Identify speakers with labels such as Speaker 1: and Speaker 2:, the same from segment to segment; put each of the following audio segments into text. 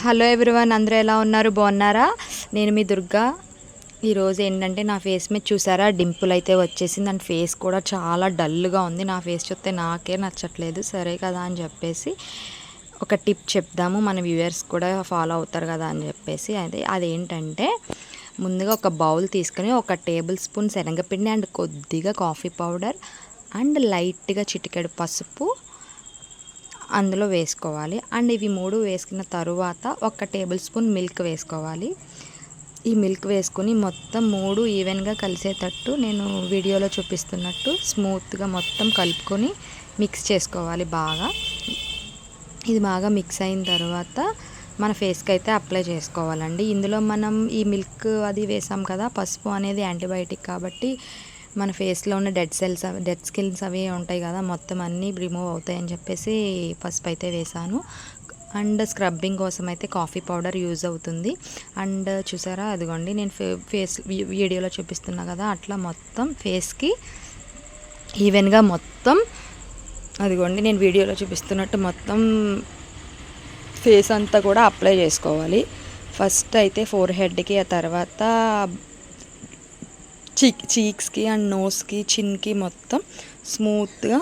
Speaker 1: Hello everyone, అందరూ ఎలా ఉన్నారు? బాగున్నారా? నేను మీ దుర్గా. ఈరోజు ఏంటంటే నా ఫేస్ మీద చూసారా డింపుల్ అయితే వచ్చేసింది. అండ్ ఫేస్ కూడా చాలా డల్గా ఉంది. నా ఫేస్ చూస్తే నాకే నచ్చట్లేదు. సరే కదా అని చెప్పేసి ఒక టిప్ చెప్దాము, మన వ్యూవర్స్ కూడా ఫాలో అవుతారు కదా అని చెప్పేసి. అదేంటంటే ముందుగా ఒక బౌల్ తీసుకొని 1 టేబుల్ స్పూన్ శనగపిండి అండ్ కొద్దిగా కాఫీ పౌడర్ అండ్ లైట్గా చిటికెడు పసుపు అందులో వేసుకోవాలి. అండ్ ఇవి 3 వేసుకున్న తరువాత 1 టేబుల్ స్పూన్ మిల్క్ వేసుకోవాలి. ఈ మిల్క్ వేసుకొని మొత్తం 3 ఈవెన్గా కలిసేటట్టు నేను వీడియోలో చూపిస్తున్నట్టు స్మూత్గా మొత్తం కలుపుకొని మిక్స్ చేసుకోవాలి బాగా. ఇది బాగా మిక్స్ అయిన తర్వాత మన ఫేస్కి అయితే అప్లై చేసుకోవాలండి. ఇందులో మనం ఈ మిల్క్ అది వేసాం కదా, పసుపు అనేది యాంటీబయాటిక్ కాబట్టి మన ఫేస్లో ఉన్న డెడ్ స్కిన్స్ అవి ఉంటాయి కదా, మొత్తం అన్నీ రిమూవ్ అవుతాయని చెప్పేసి పసుపు అయితే వేసాను. అండ్ స్క్రబ్బింగ్ కోసం అయితే కాఫీ పౌడర్ యూజ్ అవుతుంది. అండ్ చూసారా, అదిగోండి నేను ఫేస్ వీడియోలో చూపిస్తున్నా కదా, అట్లా మొత్తం ఫేస్కి ఈవెన్గా మొత్తం అదిగోండి నేను వీడియోలో చూపిస్తున్నట్టు మొత్తం ఫేస్ అంతా కూడా అప్లై చేసుకోవాలి. ఫస్ట్ అయితే ఫోర్ హెడ్కి, ఆ తర్వాత చీక్స్కి అండ్ నోస్కి, చిన్కి మొత్తం స్మూత్గా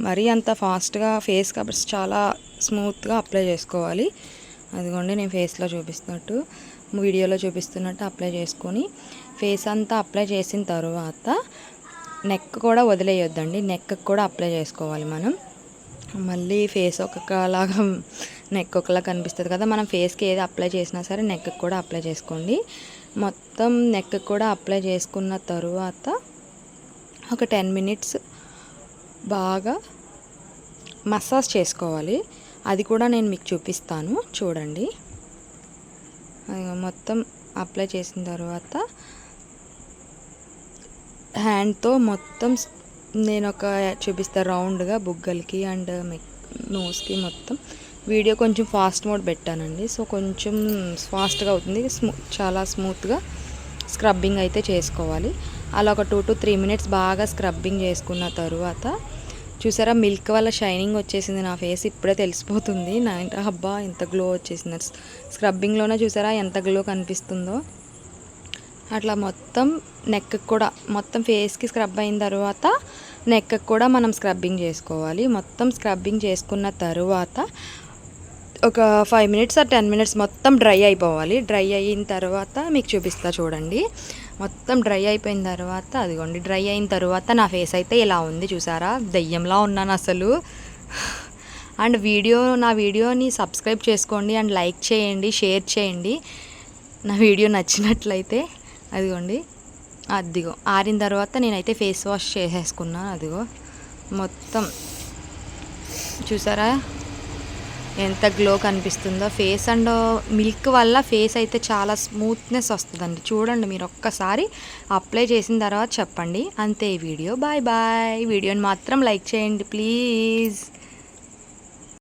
Speaker 1: మరీ అంత ఫాస్ట్గా ఫేస్ కాబట్టి చాలా స్మూత్గా అప్లై చేసుకోవాలి. అదిగోండి నేను ఫేస్లో చూపిస్తున్నట్టు వీడియోలో చూపిస్తున్నట్టు అప్లై చేసుకొని ఫేస్ అంతా అప్లై చేసిన తర్వాత నెక్ కూడా వదిలేయొద్దండి, నెక్కి కూడా అప్లై చేసుకోవాలి మనం. మళ్ళీ ఫేస్ ఒకలాగా నెక్ ఒకలా కనిపిస్తుంది కదా, మనం ఫేస్కి ఏది అప్లై చేసినా సరే నెక్కి కూడా అప్లై చేసుకోండి. మొత్తం నెక్ కూడా అప్లై చేసుకున్న తరువాత ఒక 10 మినిట్స్ బాగా మసాజ్ చేసుకోవాలి. అది కూడా నేను మీకు చూపిస్తాను, చూడండి. మొత్తం అప్లై చేసిన తర్వాత హ్యాండ్తో మొత్తం నేను ఒక చూపిస్తాను రౌండ్గా బుగ్గలకి అండ్ నోస్కి మొత్తం. వీడియో కొంచెం ఫాస్ట్ మోడ్ పెట్టానండి, సో కొంచెం ఫాస్ట్గా అవుతుంది. చాలా స్మూత్గా స్క్రబ్బింగ్ అయితే చేసుకోవాలి. అలా ఒక 2 to 3 మినిట్స్ బాగా స్క్రబ్బింగ్ చేసుకున్న తరువాత చూసారా మిల్క్ వల్ల షైనింగ్ వచ్చేసింది నా ఫేస్. ఇప్పుడే తెలిసిపోతుంది నా అబ్బా ఎంత గ్లో వచ్చేసింది. స్క్రబ్బింగ్లోనే చూసారా ఎంత గ్లో కనిపిస్తుందో. అట్లా మొత్తం నెక్కి కూడా మొత్తం ఫేస్కి స్క్రబ్ అయిన తర్వాత నెక్కి కూడా మనం స్క్రబ్బింగ్ చేసుకోవాలి. మొత్తం స్క్రబ్బింగ్ చేసుకున్న తరువాత ఒక 5 మినిట్స్ ఆర్ 10 మినిట్స్ మొత్తం డ్రై అయిపోవాలి. డ్రై అయిన తర్వాత మీకు చూపిస్తా చూడండి. మొత్తం డ్రై అయిపోయిన తర్వాత అదిగోండి, డ్రై అయిన తర్వాత నా ఫేస్ అయితే ఇలా ఉంది చూసారా, దెయ్యంలా ఉన్నాను అసలు. అండ్ నా వీడియోని సబ్స్క్రైబ్ చేసుకోండి అండ్ లైక్ చేయండి, షేర్ చేయండి నా వీడియో నచ్చినట్లయితే. అదిగోండి, అదిగో ఆరిన తర్వాత నేనైతే ఫేస్ వాష్ చేసేసుకున్నాను. అదిగో మొత్తం చూసారా ఎంత గ్లో కనిపిస్తుందో ఫేస్. అండ్ మిల్క్ వల్ల ఫేస్ అయితే చాలా స్మూత్నెస్ వస్తుందండి. చూడండి మీరు ఒక్కసారి అప్లై చేసిన తర్వాత చెప్పండి. అంతే ఈ వీడియో. Bye bye. వీడియోని మాత్రం లైక్ చేయండి ప్లీజ్.